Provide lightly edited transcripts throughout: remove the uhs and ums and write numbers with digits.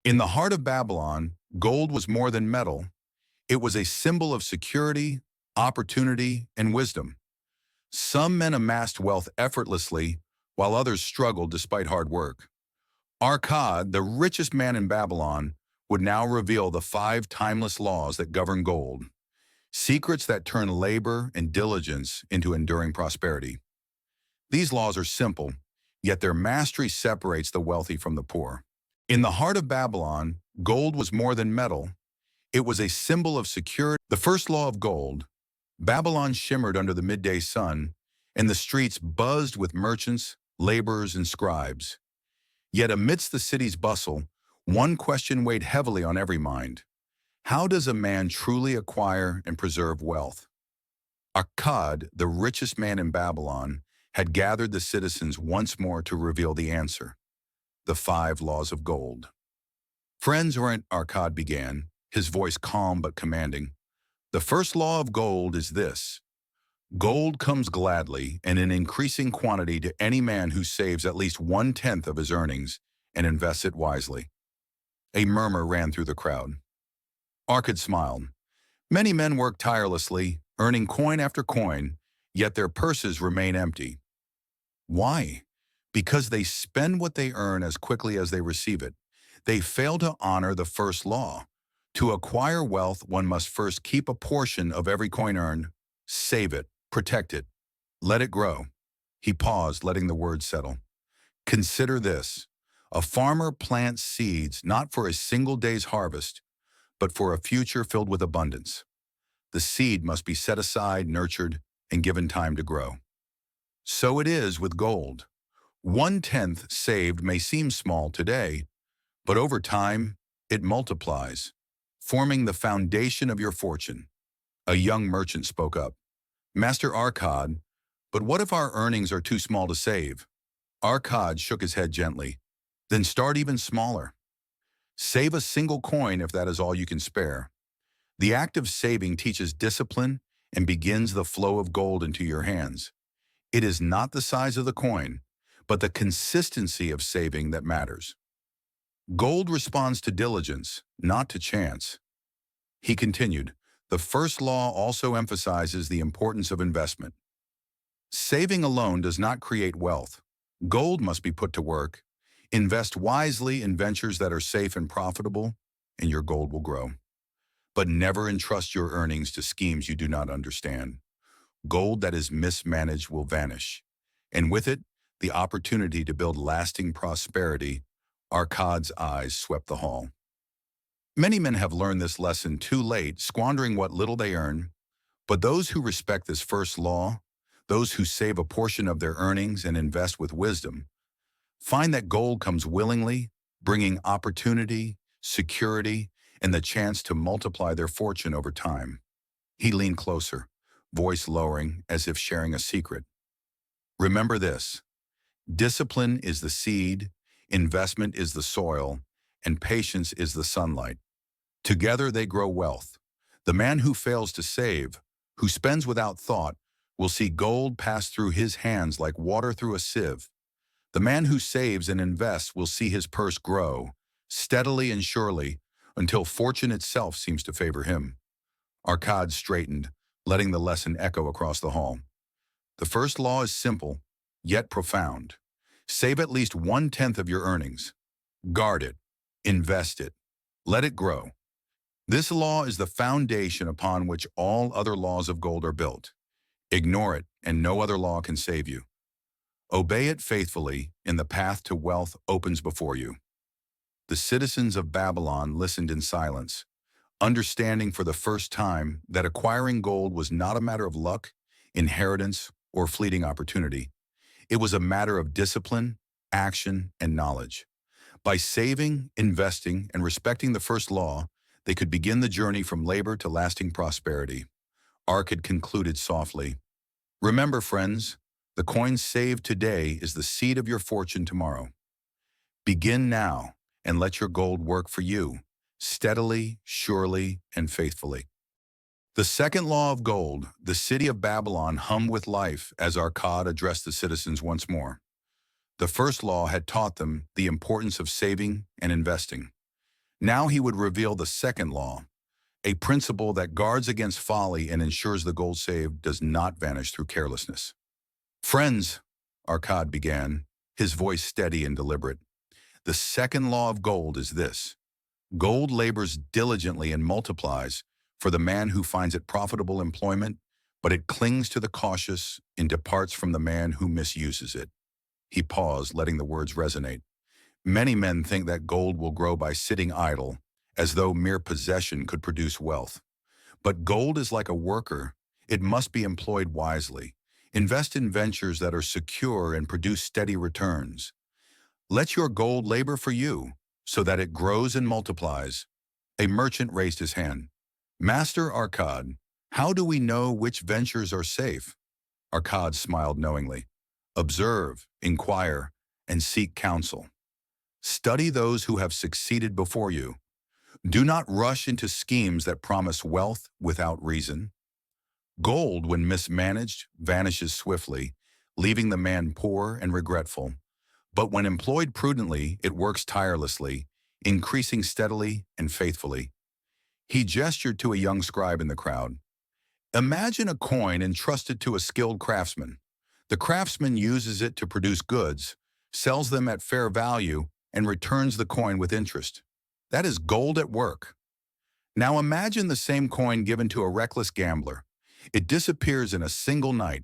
In the heart of Babylon, gold was more than metal. It was a symbol of security, opportunity, and wisdom. Some men amassed wealth effortlessly, while others struggled despite hard work. Arkad, the richest man in Babylon, would now reveal the 5 timeless laws that govern gold, secrets that turn labor and diligence into enduring prosperity. These laws are simple, yet their mastery separates the wealthy from the poor. In the heart of Babylon, gold was more than metal. It was a symbol of security. The first law of gold: Babylon shimmered under the midday sun, and the streets buzzed with merchants, laborers, and scribes. Yet amidst the city's bustle, one question weighed heavily on every mind. How does a man truly acquire and preserve wealth? Akkad, the richest man in Babylon, had gathered the citizens once more to reveal the answer: the 5 laws of gold. Friends, Arkad began, his voice calm but commanding. The first law of gold is this: gold comes gladly and in increasing quantity to any man who saves at least 1/10 of his earnings and invests it wisely. A murmur ran through the crowd. Arkad smiled. Many men work tirelessly, earning coin after coin, yet their purses remain empty. Why? Because they spend what they earn as quickly as they receive it. They fail to honor the first law. To acquire wealth, one must first keep a portion of every coin earned, save it, protect it, let it grow. He paused, letting the words settle. Consider this: a farmer plants seeds not for a single day's harvest, but for a future filled with abundance. The seed must be set aside, nurtured, and given time to grow. So it is with gold. 1/10 saved may seem small today, but over time, it multiplies, forming the foundation of your fortune. A young merchant spoke up. Master Arkad, but what if our earnings are too small to save? Arkad shook his head gently. Then start even smaller. Save a single coin if that is all you can spare. The act of saving teaches discipline and begins the flow of gold into your hands. It is not the size of the coin, but the consistency of saving that matters. Gold responds to diligence, not to chance. He continued, the first law also emphasizes the importance of investment. Saving alone does not create wealth. Gold must be put to work. Invest wisely in ventures that are safe and profitable, and your gold will grow. But never entrust your earnings to schemes you do not understand. Gold that is mismanaged will vanish, and with it, the opportunity to build lasting prosperity. Arkad's eyes swept the hall. Many men have learned this lesson too late, squandering what little they earn. But those who respect this first law, those who save a portion of their earnings and invest with wisdom, find that gold comes willingly, bringing opportunity, security, and the chance to multiply their fortune over time. He leaned closer, voice lowering as if sharing a secret. Remember this: discipline is the seed, investment is the soil, and patience is the sunlight. Together they grow wealth. The man who fails to save, who spends without thought, will see gold pass through his hands like water through a sieve. The man who saves and invests will see his purse grow, steadily and surely, until fortune itself seems to favor him. Arkad straightened, letting the lesson echo across the hall. The first law is simple, yet profound. Save at least 1/10 of your earnings. Guard it. Invest it. Let it grow. This law is the foundation upon which all other laws of gold are built. Ignore it, and no other law can save you. Obey it faithfully, and the path to wealth opens before you. The citizens of Babylon listened in silence, understanding for the first time that acquiring gold was not a matter of luck, inheritance, or fleeting opportunity. It was a matter of discipline, action, and knowledge. By saving, investing, and respecting the first law, they could begin the journey from labor to lasting prosperity. Arkad concluded softly. Remember, friends, the coin saved today is the seed of your fortune tomorrow. Begin now and let your gold work for you, steadily, surely, and faithfully. The second law of gold: the city of Babylon hummed with life as Arkad addressed the citizens once more. The first law had taught them the importance of saving and investing. Now he would reveal the second law, a principle that guards against folly and ensures the gold saved does not vanish through carelessness. Friends, Arkad began, his voice steady and deliberate, the second law of gold is this. Gold labors diligently and multiplies for the man who finds it profitable employment, but it clings to the cautious and departs from the man who misuses it. He paused, letting the words resonate. Many men think that gold will grow by sitting idle, as though mere possession could produce wealth. But gold is like a worker. It must be employed wisely. Invest in ventures that are secure and produce steady returns. Let your gold labor for you, so that it grows and multiplies. A merchant raised his hand. Master Arkad, how do we know which ventures are safe? Arkad smiled knowingly. Observe, inquire, and seek counsel. Study those who have succeeded before you. Do not rush into schemes that promise wealth without reason. Gold, when mismanaged, vanishes swiftly, leaving the man poor and regretful. But when employed prudently, it works tirelessly, increasing steadily and faithfully. He gestured to a young scribe in the crowd. Imagine a coin entrusted to a skilled craftsman. The craftsman uses it to produce goods, sells them at fair value, and returns the coin with interest. That is gold at work. Now imagine the same coin given to a reckless gambler. It disappears in a single night,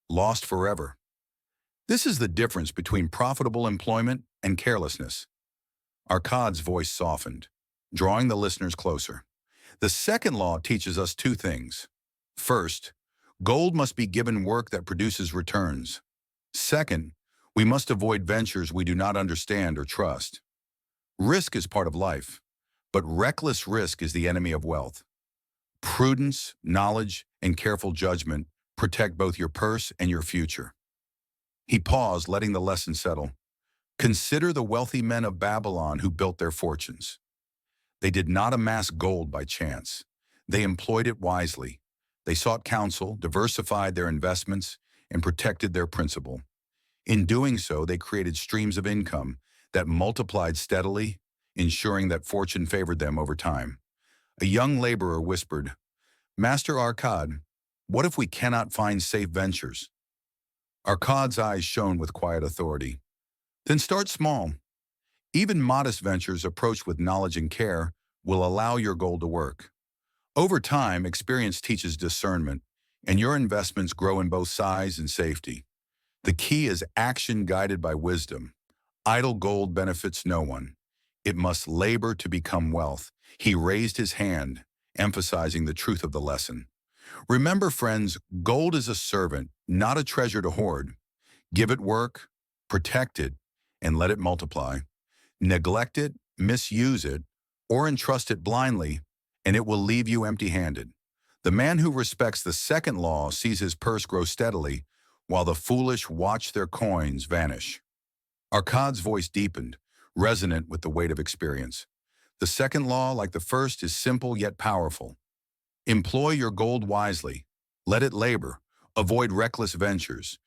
lost forever. This is the difference between profitable employment and carelessness. Arkad's voice softened, drawing the listeners closer. The second law teaches us two things. First, gold must be given work that produces returns. Second, we must avoid ventures we do not understand or trust. Risk is part of life, but reckless risk is the enemy of wealth. Prudence, knowledge, and careful judgment protect both your purse and your future. He paused, letting the lesson settle. Consider the wealthy men of Babylon who built their fortunes. They did not amass gold by chance. They employed it wisely. They sought counsel, diversified their investments, and protected their principal. In doing so, they created streams of income that multiplied steadily, ensuring that fortune favored them over time. A young laborer whispered, Master Arkad, what if we cannot find safe ventures? Arkad's eyes shone with quiet authority. Then start small. Even modest ventures approached with knowledge and care will allow your gold to work. Over time, experience teaches discernment, and your investments grow in both size and safety. The key is action guided by wisdom. Idle gold benefits no one. It must labor to become wealth. He raised his hand, emphasizing the truth of the lesson. Remember, friends, gold is a servant, not a treasure to hoard. Give it work, protect it, and let it multiply. Neglect it, misuse it, or entrust it blindly, and it will leave you empty-handed. The man who respects the second law sees his purse grow steadily, while the foolish watch their coins vanish. Arkad's voice deepened, resonant with the weight of experience. The second law, like the first, is simple yet powerful. Employ your gold wisely. Let it labor. Avoid reckless ventures.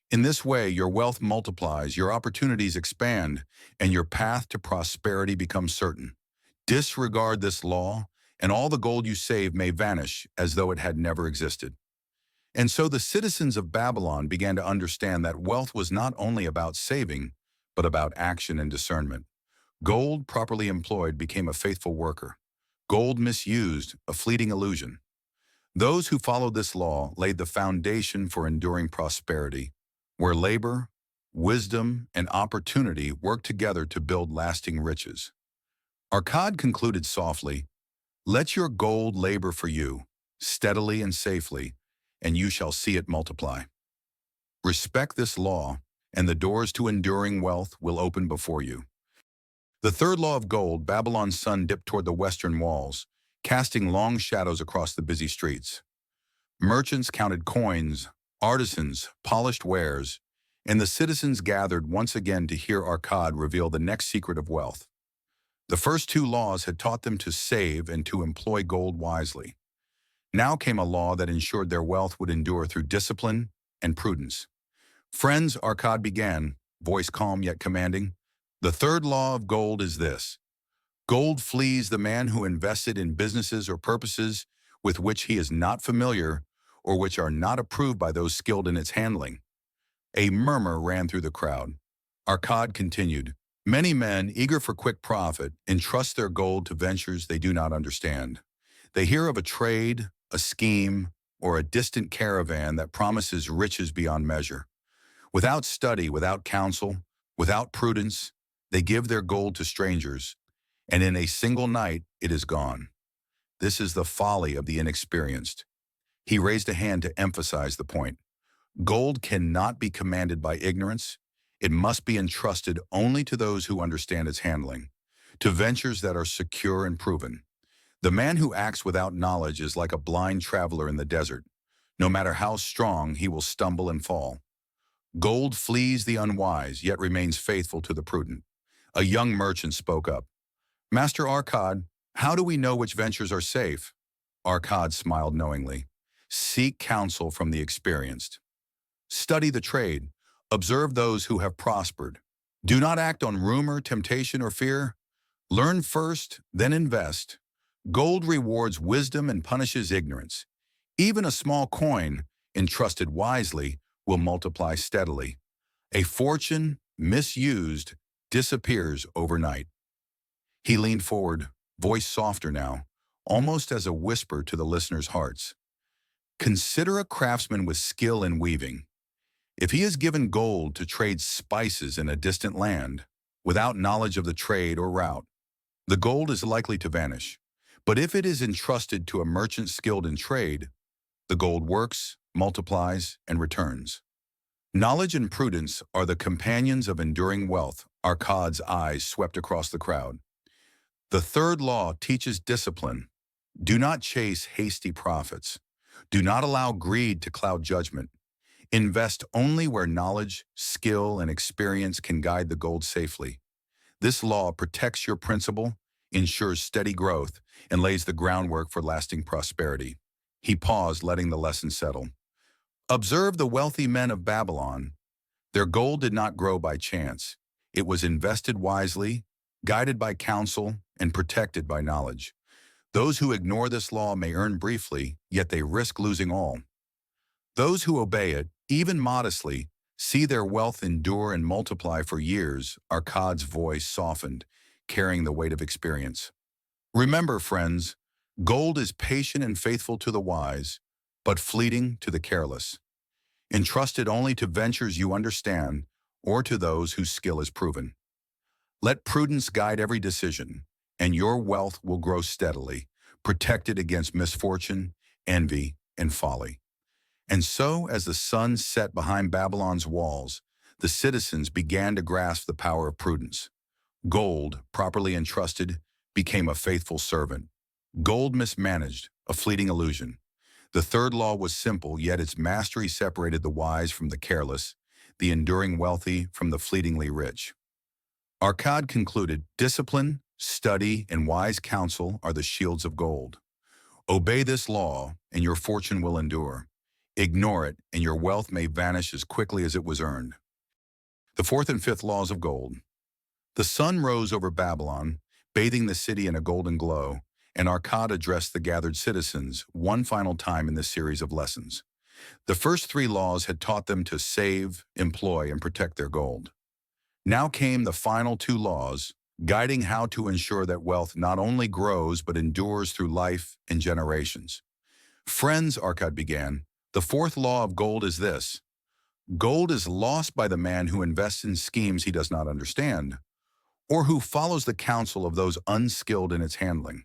In this way, your wealth multiplies, your opportunities expand, and your path to prosperity becomes certain. Disregard this law, and all the gold you save may vanish as though it had never existed. And so the citizens of Babylon began to understand that wealth was not only about saving, but about action and discernment. Gold, properly employed, became a faithful worker. Gold misused, a fleeting illusion. Those who followed this law laid the foundation for enduring prosperity, where labor, wisdom, and opportunity work together to build lasting riches. Arkad concluded softly, let your gold labor for you, steadily and safely, and you shall see it multiply. Respect this law, and the doors to enduring wealth will open before you. The third law of gold, Babylon's sun dipped toward the western walls, casting long shadows across the busy streets. Merchants counted coins, artisans polished wares, and the citizens gathered once again to hear Arkad reveal the next secret of wealth. The first two laws had taught them to save and to employ gold wisely. Now came a law that ensured their wealth would endure through discipline and prudence. Friends, Arkad began, voice calm yet commanding, the third law of gold is this. Gold flees the man who invested in businesses or purposes with which he is not familiar or which are not approved by those skilled in its handling. A murmur ran through the crowd. Arcad continued, "Many men, eager for quick profit, entrust their gold to ventures they do not understand. They hear of a trade, a scheme, or a distant caravan that promises riches beyond measure. Without study, without counsel, without prudence, they give their gold to strangers, and in a single night it is gone. This is the folly of the inexperienced." He raised a hand to emphasize the point. Gold cannot be commanded by ignorance. It must be entrusted only to those who understand its handling, to ventures that are secure and proven. The man who acts without knowledge is like a blind traveler in the desert. No matter how strong, he will stumble and fall. Gold flees the unwise, yet remains faithful to the prudent. A young merchant spoke up. "Master Arcad, how do we know which ventures are safe?" Arcad smiled knowingly. "Seek counsel from the experienced. Study the trade. Observe those who have prospered. Do not act on rumor, temptation, or fear. Learn first, then invest. Gold rewards wisdom and punishes ignorance. Even a small coin, entrusted wisely, will multiply steadily. A fortune, misused, disappears overnight." He leaned forward, voice softer now, almost as a whisper to the listeners' hearts. "Consider a craftsman with skill in weaving. If he is given gold to trade spices in a distant land, without knowledge of the trade or route, the gold is likely to vanish. But if it is entrusted to a merchant skilled in trade, the gold works, multiplies, and returns. Knowledge and prudence are the companions of enduring wealth." Arcad's eyes swept across the crowd. "The third law teaches discipline. Do not chase hasty profits. Do not allow greed to cloud judgment. Invest only where knowledge, skill, and experience can guide the gold safely. This law protects your principal, ensures steady growth, and lays the groundwork for lasting prosperity." He paused, letting the lesson settle. "Observe the wealthy men of Babylon. Their gold did not grow by chance. It was invested wisely, guided by counsel, and protected by knowledge. Those who ignore this law may earn briefly, yet they risk losing all. Those who obey it, even modestly, see their wealth endure and multiply for years." Arcad's voice softened, carrying the weight of experience. "Remember, friends, gold is patient and faithful to the wise, but fleeting to the careless. Entrust it only to ventures you understand or to those whose skill is proven. Let prudence guide every decision, and your wealth will grow steadily, protected against misfortune, envy, and folly." And so, as the sun set behind Babylon's walls, the citizens began to grasp the power of prudence. Gold, properly entrusted, became a faithful servant. Gold mismanaged, a fleeting illusion. The third law was simple, yet its mastery separated the wise from the careless, the enduring wealthy from the fleetingly rich. Arcad concluded, "Discipline, study, and wise counsel are the shields of gold. Obey this law, and your fortune will endure. Ignore it, and your wealth may vanish as quickly as it was earned." The fourth and fifth laws of gold. The sun rose over Babylon, bathing the city in a golden glow, and Arcad addressed the gathered citizens one final time in this series of lessons. The first three laws had taught them to save, employ, and protect their gold. Now came the final two laws, guiding how to ensure that wealth not only grows but endures through life and generations. "Friends," Arcad began, "the fourth law of gold is this. Gold is lost by the man who invests in schemes he does not understand, or who follows the counsel of those unskilled in its handling."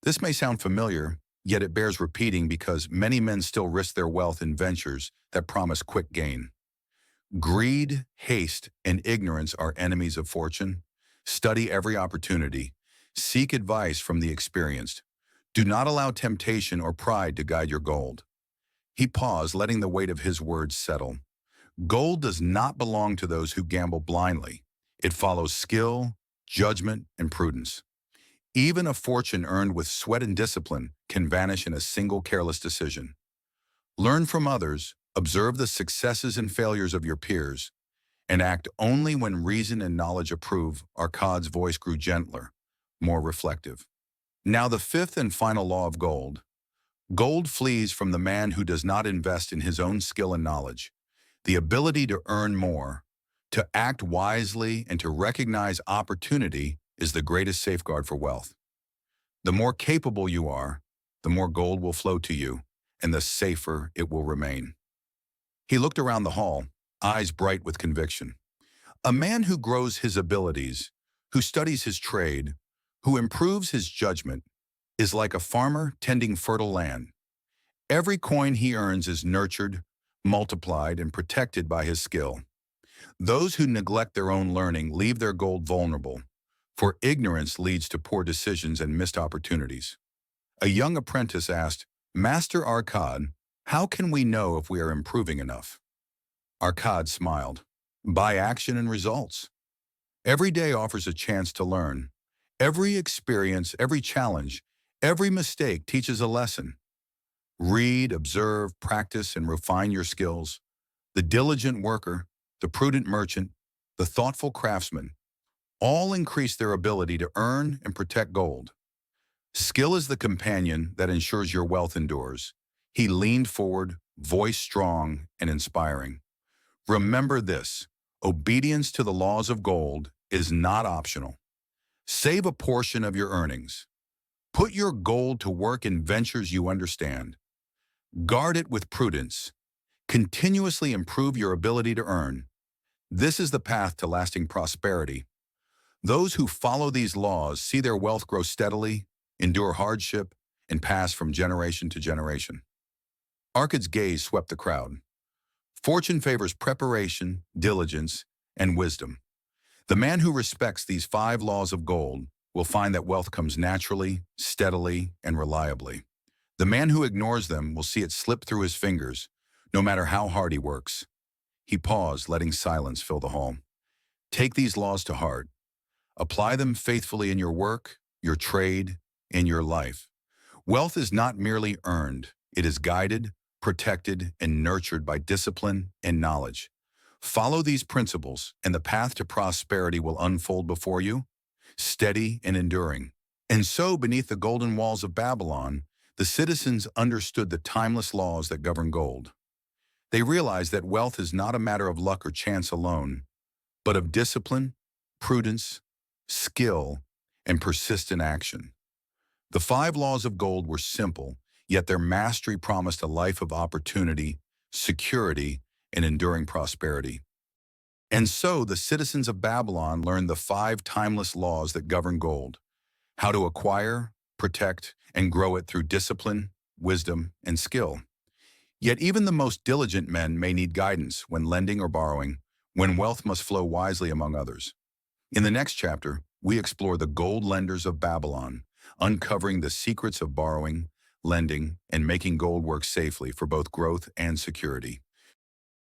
This may sound familiar, yet it bears repeating because many men still risk their wealth in ventures that promise quick gain. Greed, haste, and ignorance are enemies of fortune. Study every opportunity. Seek advice from the experienced. Do not allow temptation or pride to guide your gold. He paused, letting the weight of his words settle. Gold does not belong to those who gamble blindly. It follows skill, judgment, and prudence. Even a fortune earned with sweat and discipline can vanish in a single careless decision. Learn from others, observe the successes and failures of your peers, and act only when reason and knowledge approve. Arcad's voice grew gentler, more reflective. Now the fifth and final law of gold. Gold flees from the man who does not invest in his own skill and knowledge. The ability to earn more, to act wisely, and to recognize opportunity is the greatest safeguard for wealth. The more capable you are, the more gold will flow to you, and the safer it will remain. He looked around the hall, eyes bright with conviction. A man who grows his abilities, who studies his trade, who improves his judgment, is like a farmer tending fertile land. Every coin he earns is nurtured, multiplied, and protected by his skill. Those who neglect their own learning leave their gold vulnerable, for ignorance leads to poor decisions and missed opportunities. A young apprentice asked, "Master Arcad, how can we know if we are improving enough?" Arcad smiled. "By action and results. Every day offers a chance to learn. Every experience, every challenge, every mistake teaches a lesson. Read, observe, practice, and refine your skills. The diligent worker, the prudent merchant, the thoughtful craftsman, all increase their ability to earn and protect gold. Skill is the companion that ensures your wealth endures." He leaned forward, voice strong and inspiring. "Remember this, obedience to the laws of gold is not optional. Save a portion of your earnings. Put your gold to work in ventures you understand. Guard it with prudence. Continuously improve your ability to earn. This is the path to lasting prosperity. Those who follow these laws see their wealth grow steadily, endure hardship, and pass from generation to generation." Arcad's gaze swept the crowd. Fortune favors preparation, diligence, and wisdom. The man who respects these 5 laws of gold will find that wealth comes naturally, steadily, and reliably. The man who ignores them will see it slip through his fingers, no matter how hard he works. He paused, letting silence fill the hall. Take these laws to heart. Apply them faithfully in your work, your trade, and your life. Wealth is not merely earned, it is guided, protected, and nurtured by discipline and knowledge. Follow these principles, and the path to prosperity will unfold before you, steady and enduring. And so, beneath the golden walls of Babylon, the citizens understood the timeless laws that govern gold. They realized that wealth is not a matter of luck or chance alone, but of discipline, prudence, skill, and persistent action. The 5 laws of gold were simple, yet their mastery promised a life of opportunity, security, and enduring prosperity. And so the citizens of Babylon learned the 5 timeless laws that govern gold: how to acquire, protect, and grow it through discipline, wisdom, and skill. Yet even the most diligent men may need guidance when lending or borrowing, when wealth must flow wisely among others. In the next chapter, we explore the gold lenders of Babylon, uncovering the secrets of borrowing, lending, and making gold work safely for both growth and security.